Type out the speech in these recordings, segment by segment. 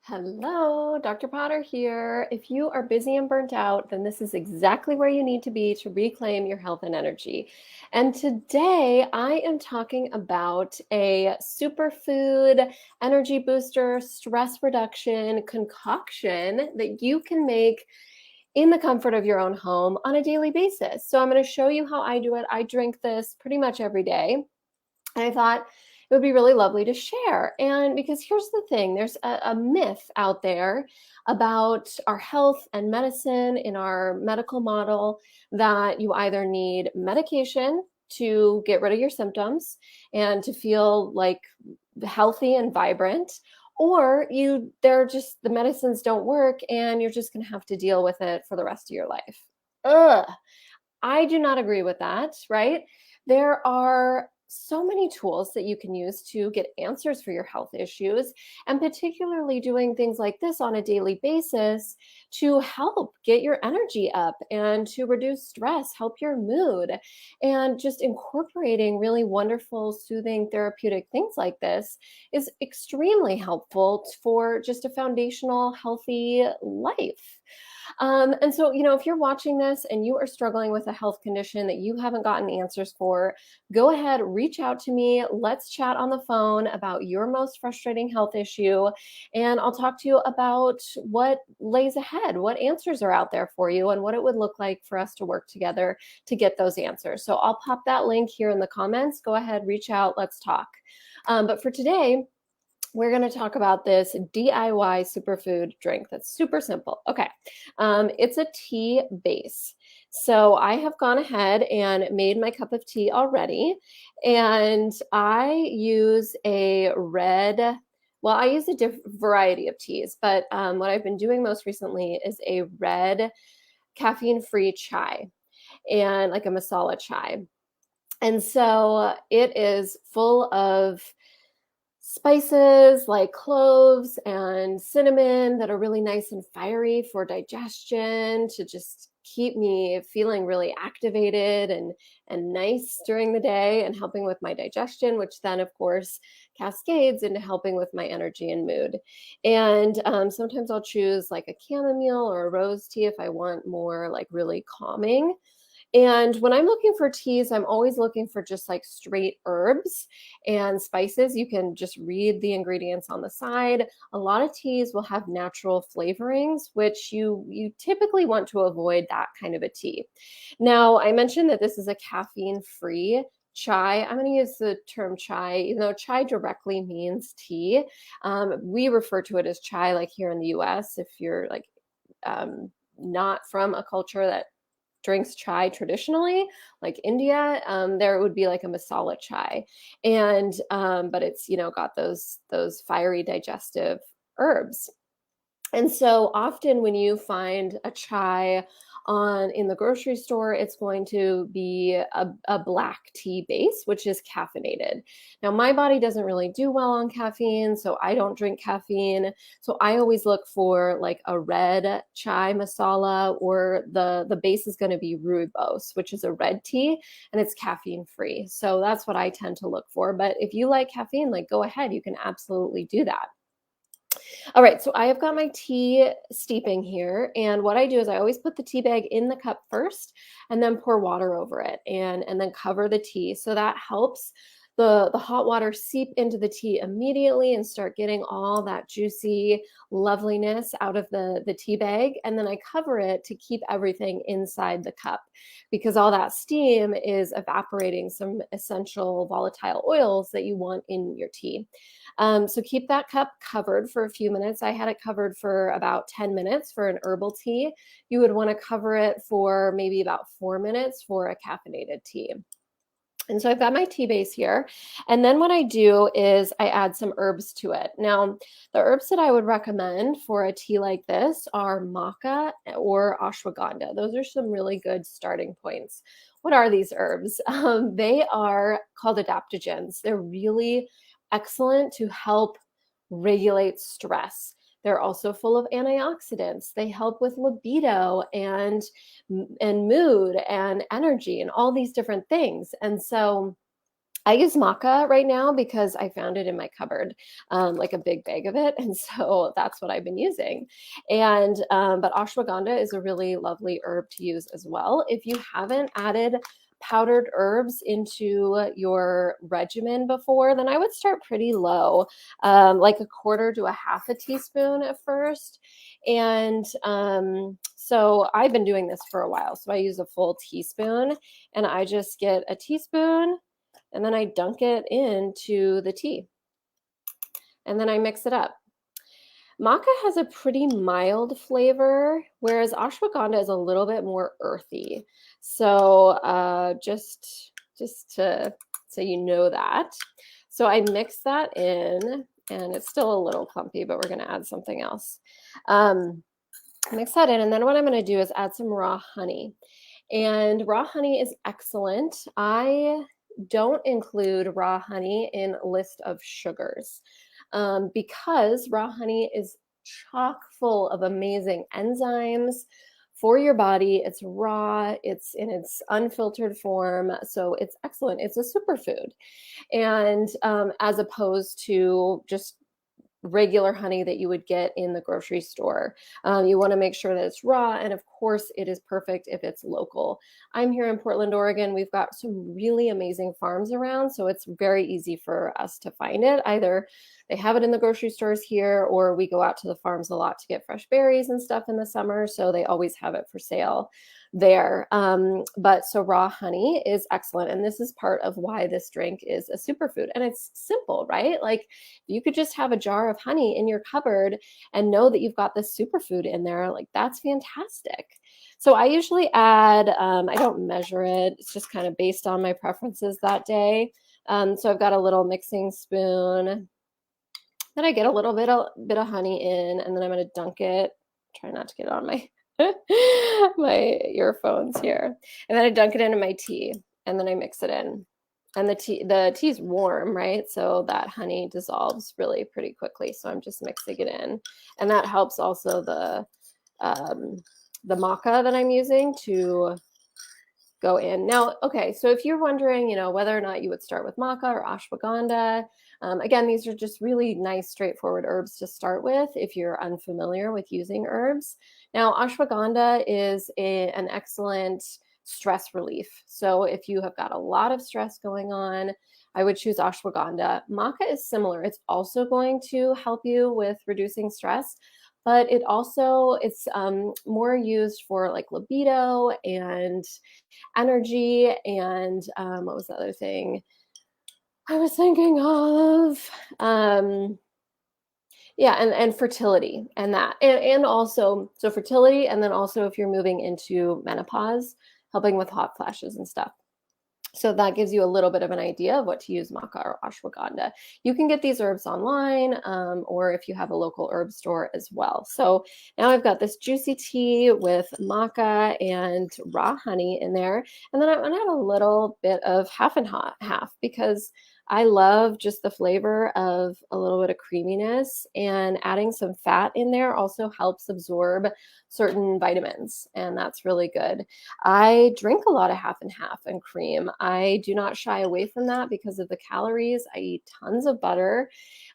Hello, Dr. Potter here. If you are busy and burnt out, then this is exactly where you need to be to reclaim your health and energy. And today I am talking about a superfood, energy booster, stress reduction concoction that you can make in the comfort of your own home on a daily basis. So I'm going to show you how I do it. I drink this pretty much every day. And I thought it would be really lovely to share. And because here's the thing, there's a myth out there about our health and medicine in our medical model that you either need medication to get rid of your symptoms and to feel like healthy and vibrant, or they're just the medicines don't work and you're just going to have to deal with it for the rest of your life. Ugh. I do not agree with that, right? There are so many tools that you can use to get answers for your health issues, and particularly doing things like this on a daily basis to help get your energy up and to reduce stress, help your mood, and just incorporating really wonderful, soothing, therapeutic things like this is extremely helpful for just a foundational, healthy life. And so, if you're watching this and you are struggling with a health condition that you haven't gotten answers for, go ahead, reach out to me. Let's chat on the phone about your most frustrating health issue. And I'll talk to you about what lays ahead, what answers are out there for you, and what it would look like for us to work together to get those answers. So I'll pop that link here in the comments. Go ahead, reach out, let's talk. But for today, we're going to talk about this DIY superfood drink that's super simple. Okay, it's a tea base. So I have gone ahead and made my cup of tea already, and I use a red, well, I use a variety of teas, but what I've been doing most recently is a red caffeine-free chai, and like a masala chai. And so it is full of spices like cloves and cinnamon that are really nice and fiery for digestion, to just keep me feeling really activated and nice during the day and helping with my digestion, which then of course cascades into helping with my energy and mood. And sometimes I'll choose like a chamomile or a rose tea if I want more like really calming. And when I'm looking for teas, I'm always looking for just like straight herbs and spices. You can just read the ingredients on the side. A lot of teas will have natural flavorings, which you typically want to avoid that kind of a tea. Now, I mentioned that this is a caffeine-free chai. I'm going to use the term chai, even though chai directly means tea. We refer to it as chai, like here in the US. If you're like not from a culture that drinks chai traditionally, like India, there would be like a masala chai, and but it's got those fiery digestive herbs. And so often when you find a chai in the grocery store, it's going to be a black tea base, which is caffeinated. Now, my body doesn't really do well on caffeine, so I don't drink caffeine. So I always look for like a red chai masala, or the base is going to be rooibos, which is a red tea, and it's caffeine free. So that's what I tend to look for. But if you like caffeine, like go ahead, you can absolutely do that. All right, so I have got my tea steeping here, and what I do is I always put the tea bag in the cup first and then pour water over it, and then cover the tea. So that helps the hot water seep into the tea immediately and start getting all that juicy loveliness out of the tea bag. And then I cover it to keep everything inside the cup, because all that steam is evaporating some essential volatile oils that you want in your tea. So keep that cup covered for a few minutes. I had it covered for about 10 minutes for an herbal tea. You would want to cover it for maybe about 4 minutes for a caffeinated tea. And so I've got my tea base here. And then what I do is I add some herbs to it. Now, the herbs that I would recommend for a tea like this are Maca or Ashwagandha. Those are some really good starting points. What are these herbs? They are called adaptogens. They're really excellent to help regulate stress. They're also full of antioxidants. They help with libido and mood and energy and all these different things. And so I use maca right now because I found it in my cupboard, like a big bag of it, and so that's what I've been using. And but ashwagandha is a really lovely herb to use as well. If you haven't added powdered herbs into your regimen before, then I would start pretty low, like a quarter to a half a teaspoon at first. And so I've been doing this for a while. So I use a full teaspoon, and I just get a teaspoon and then I dunk it into the tea and then I mix it up. Maca has a pretty mild flavor, whereas ashwagandha is a little bit more earthy. So just to so you know that. So I mix that in, and it's still a little clumpy, but we're going to add something else. Mix that in, and then what I'm going to do is add some raw honey. And raw honey is excellent. I don't include raw honey in a list of sugars because raw honey is chock full of amazing enzymes for your body. It's raw, it's in its unfiltered form, so it's excellent. It's a superfood. And as opposed to just regular honey that you would get in the grocery store. You want to make sure that it's raw, and of course, it is perfect if it's local. I'm here in Portland, Oregon. We've got some really amazing farms around, so it's very easy for us to find it. Either they have it in the grocery stores here, or we go out to the farms a lot to get fresh berries and stuff in the summer, so they always have it for sale there. But so raw honey is excellent, and this is part of why this drink is a superfood. And it's simple, right? Like you could just have a jar of honey in your cupboard and know that you've got this superfood in there. Like that's fantastic. So I usually add, I don't measure it. It's just kind of based on my preferences that day. So I've got a little mixing spoon. Then I get a little bit of honey in, and then I'm going to dunk it. Try not to get it on my my earphones here. And then I dunk it into my tea, and then I mix it in. And the tea's warm, right? So that honey dissolves really pretty quickly. So I'm just mixing it in. And that helps also the maca that I'm using to go in. Now, okay, so if you're wondering, whether or not you would start with maca or ashwagandha, again, these are just really nice, straightforward herbs to start with if you're unfamiliar with using herbs. Now, ashwagandha is an excellent stress relief. So if you have got a lot of stress going on, I would choose ashwagandha. Maca is similar. It's also going to help you with reducing stress, but it's more used for like libido and energy and what was the other thing I was thinking of? Yeah, and fertility and that. And also, so fertility, and then also if you're moving into menopause, helping with hot flashes and stuff. So that gives you a little bit of an idea of what to use maca or ashwagandha. You can get these herbs online, or if you have a local herb store as well. So now I've got this juicy tea with maca and raw honey in there. And then I'm going to add a little bit of half and half because I love just the flavor of a little bit of creaminess, and adding some fat in there also helps absorb certain vitamins, and that's really good. I drink a lot of half and half and cream. I do not shy away from that because of the calories. I eat tons of butter.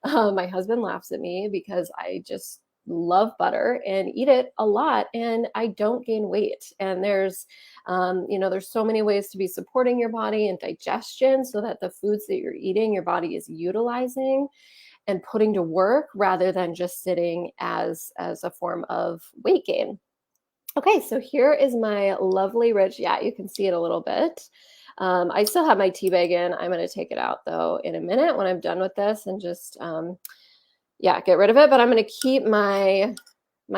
My husband laughs at me because I just love butter and eat it a lot, and I don't gain weight. And there's so many ways to be supporting your body and digestion so that the foods that you're eating, your body is utilizing and putting to work rather than just sitting as a form of weight gain. Okay, so here is my lovely rich, yeah, you can see it a little bit. I still have my tea bag in. I'm going to take it out though in a minute when I'm done with this and just, get rid of it. But I'm going to keep my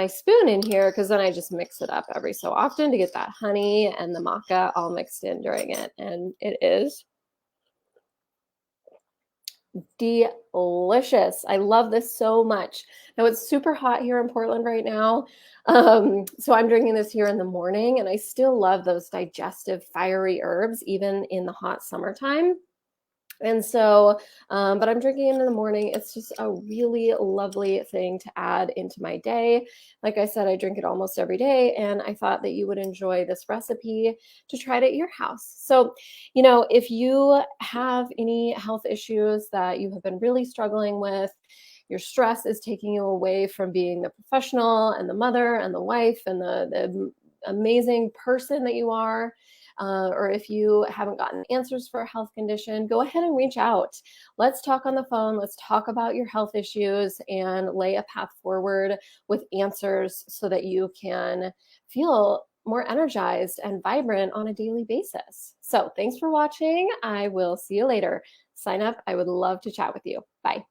spoon in here because then I just mix it up every so often to get that honey and the maca all mixed in during it. And it is delicious. I love this so much. Now it's super hot here in Portland right now. So I'm drinking this here in the morning, and I still love those digestive, fiery herbs, even in the hot summertime. And so, but I'm drinking it in the morning. It's just a really lovely thing to add into my day. Like I said, I drink it almost every day, and I thought that you would enjoy this recipe to try it at your house. So, if you have any health issues that you have been really struggling with, your stress is taking you away from being the professional and the mother and the wife and the amazing person that you are, or if you haven't gotten answers for a health condition, go ahead and reach out. Let's talk on the phone. Let's talk about your health issues and lay a path forward with answers so that you can feel more energized and vibrant on a daily basis. So thanks for watching. I will see you later. Sign up. I would love to chat with you. Bye.